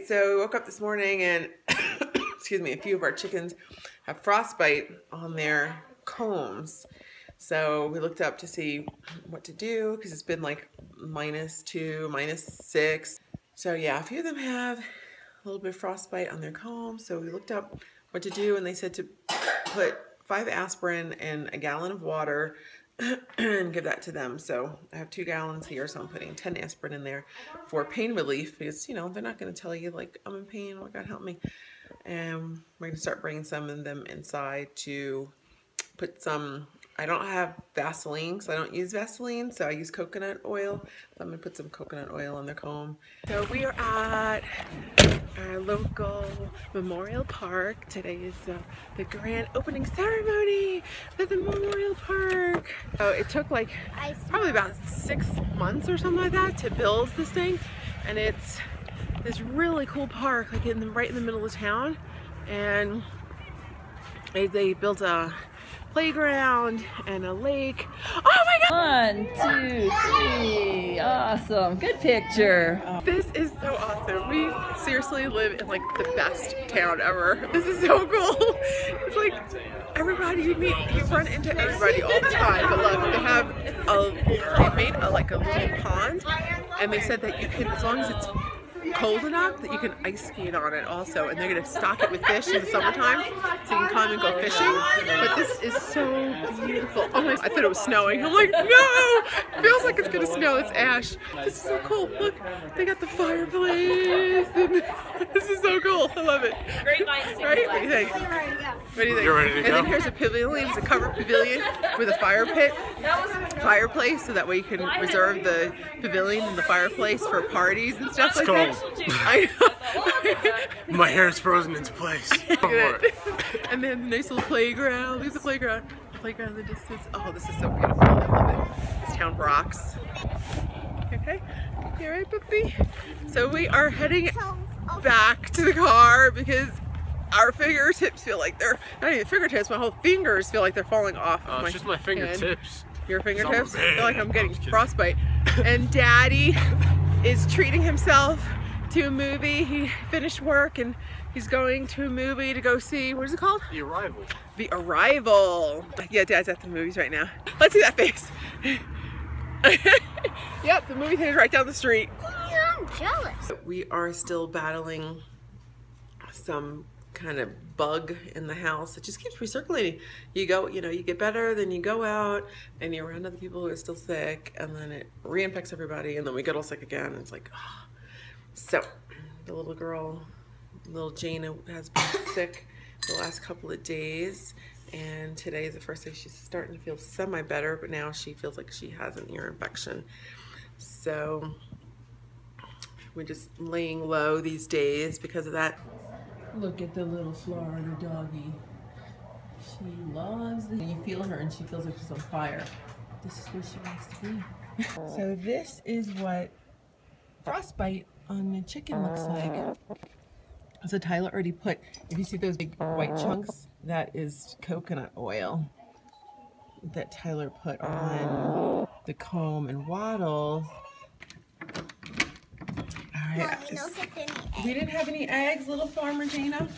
so we woke up this morning and excuse me, a few of our chickens have frostbite on their combs. So we looked up to see what to do because it's been like -2, -6. So yeah, a few of them have a little bit of frostbite on their combs. So we looked up what to do and they said to put 5 aspirin in a gallon of water and give that to them. So I have 2 gallons here, so I'm putting 10 aspirin in there for pain relief because, you know, they're not going to tell you like, I'm in pain, oh God help me. And we're going to start bringing some of them inside to put some, I don't have Vaseline, so I don't use Vaseline, so I use coconut oil. So I'm going to put some coconut oil on their comb. So we are at our local Memorial Park. Today is the grand opening ceremony for the Memorial Park. So it took like probably about 6 months or something like that to build this thing, and it's this really cool park, like right in the middle of town, and they built a playground and a lake. Oh my God! 1, 2, 3. Awesome. Good picture. This is so awesome. We seriously live in like the best town ever. This is so cool. It's like everybody you meet, you run into everybody all the time. But look, they made a little pond, and they said that you can, as long as it's cold enough, that you can ice skate on it also, and they're going to stock it with fish in the summertime so you can come and go fishing. But this is so beautiful. Oh my, I thought it was snowing. I'm like, no, it feels like it's going to snow. It's ash. This is so cool. Look, they got the fireplace, and this is so cool. I love it. Great minds. Right? What do you think? What do you think? You're ready to go? And then here's a pavilion. It's a covered pavilion with a fire pit, fireplace, so that way you can reserve the pavilion and the fireplace for parties and stuff like that. I know. My hair is frozen into place. And then nice little playground. Look at the playground. The playground in the distance. Oh, this is so beautiful. I love it. This town rocks. Okay. You all right, Boopie? So we are heading back to the car because our fingertips feel like they're, not even fingertips, my whole fingers feel like they're falling off of It's just my fingertips. Your fingertips? I feel like I'm getting frostbite. And Daddy is treating himself to a movie. He finished work and he's going to a movie to go see, what is it called? The Arrival. The Arrival. Yeah, Dad's at the movies right now. Let's see that face. Yep, the movie theater's right down the street. Yeah, I'm jealous. We are still battling some kind of bug in the house. It just keeps recirculating. You go, you know, you get better, then you go out and you're around other people who are still sick, and then it reinfects everybody, and then we get all sick again. And it's like, oh. So the little girl, little Jayna, has been sick the last couple of days, and today is the first day she's starting to feel semi better, but now she feels like she has an ear infection. So we're just laying low these days because of that. Look at the little Florida doggy. She loves the, you feel her and she feels like she's on fire. This is where she wants to be. So this is what frostbite on the chicken looks like. So Tyler already put, if you see those big white chunks, that is coconut oil that Tyler put on the comb and waddle. We didn't have any eggs, little farmer Jayna.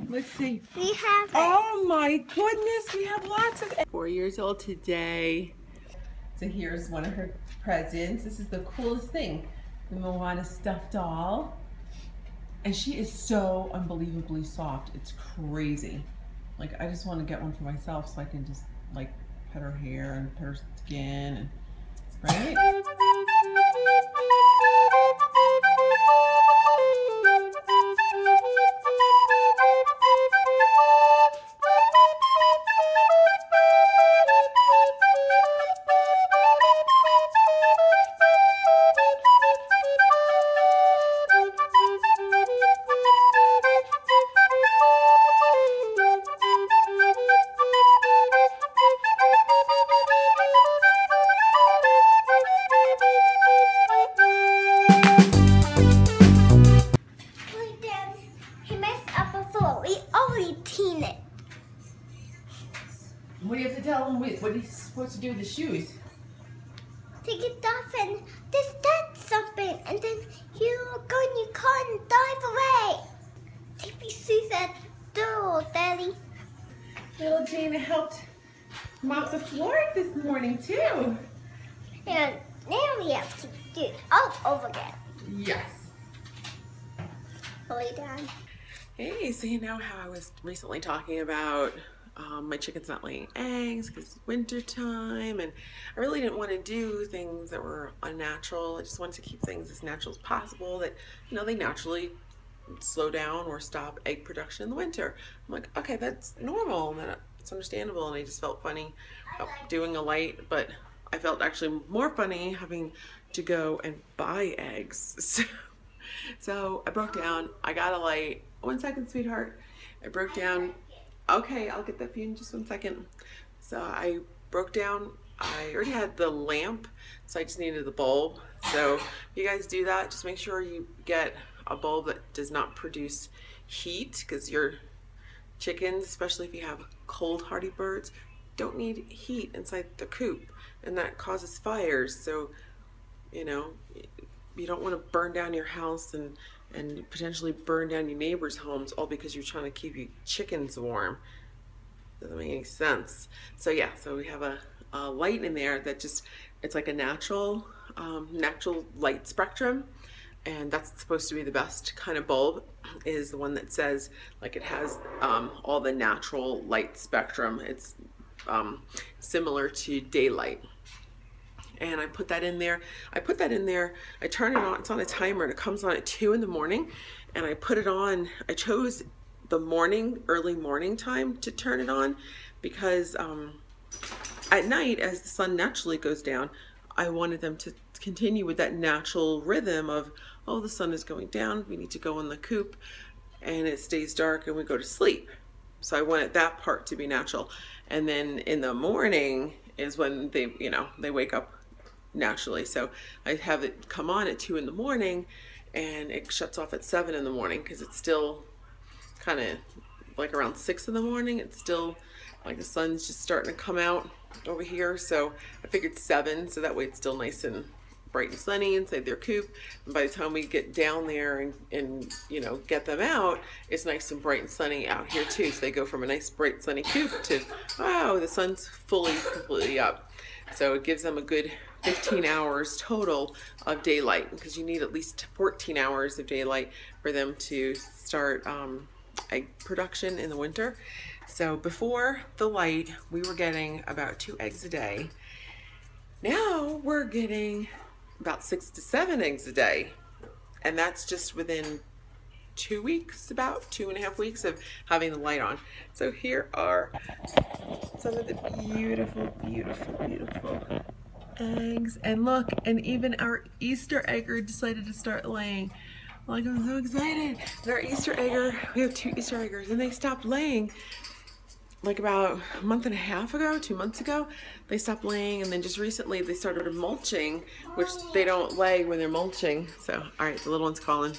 Let's see. We have. Oh my goodness, we have lots of eggs. 4 years old today. So here's one of her presents. This is the coolest thing. The Moana stuffed doll. And she is so unbelievably soft. It's crazy. Like, I just want to get one for myself so I can just like pet her hair and pet her skin, and right? What do you have to tell him? What he's supposed to do with the shoes? Take it off and just touch something, and then you go in your car and drive away. Daddy. Little Jayna helped mop the floor this morning too. And now we have to do it all over again. Yes. Lay down. Hey, so you know how I was recently talking about my chickens not laying eggs because it's winter time, and I really didn't want to do things that were unnatural. I just wanted to keep things as natural as possible, that, you know, they naturally slow down or stop egg production in the winter. I'm like, okay, that's normal and it's understandable, and I just felt funny doing a light, but I felt actually more funny having to go and buy eggs. So I broke down, I got a light. 1 second, sweetheart. I broke down. Okay, I'll get that for you in just 1 second. So I broke down, I already had the lamp, so I just needed the bulb. So if you guys do that, just make sure you get a bulb that does not produce heat, because your chickens, especially if you have cold hardy birds, don't need heat inside the coop, and that causes fires. So, you know, you don't want to burn down your house and potentially burn down your neighbors' homes all because you're trying to keep your chickens warm. Doesn't make any sense. So yeah, so we have a light in there that just, it's like a natural light spectrum, and that's supposed to be the best kind of bulb, is the one that says, like, it has all the natural light spectrum. It's similar to daylight. And I put that in there. I turn it on, it's on a timer, and it comes on at 2 in the morning. And I put it on, I chose the morning, early morning time to turn it on, because at night, as the sun naturally goes down, I wanted them to continue with that natural rhythm of, oh, the sun is going down, we need to go in the coop, and it stays dark and we go to sleep. So I wanted that part to be natural. And then in the morning is when they, you know, they wake up naturally. So I have it come on at 2 in the morning, and it shuts off at 7 in the morning, because it's still kind of like around 6 in the morning. It's still like the sun's just starting to come out over here. So I figured 7, so that way it's still nice and bright and sunny inside their coop. And by the time we get down there and you know, get them out, it's nice and bright and sunny out here too. So they go from a nice bright sunny coop to, wow, the sun's completely up. So it gives them a good 15 hours total of daylight, because you need at least 14 hours of daylight for them to start egg production in the winter. So before the light, we were getting about 2 eggs a day. Now we're getting about 6 to 7 eggs a day, and that's just within 2 weeks, about 2.5 weeks of having the light on. So here are some of the beautiful, beautiful, beautiful eggs. And look, and even our Easter egger decided to start laying. Like, I'm so excited. And our Easter egger, we have 2 Easter eggers, and they stopped laying like about a month and a half ago, 2 months ago. They stopped laying, and then just recently they started mulching, which they don't lay when they're mulching. So, all right, the little one's calling.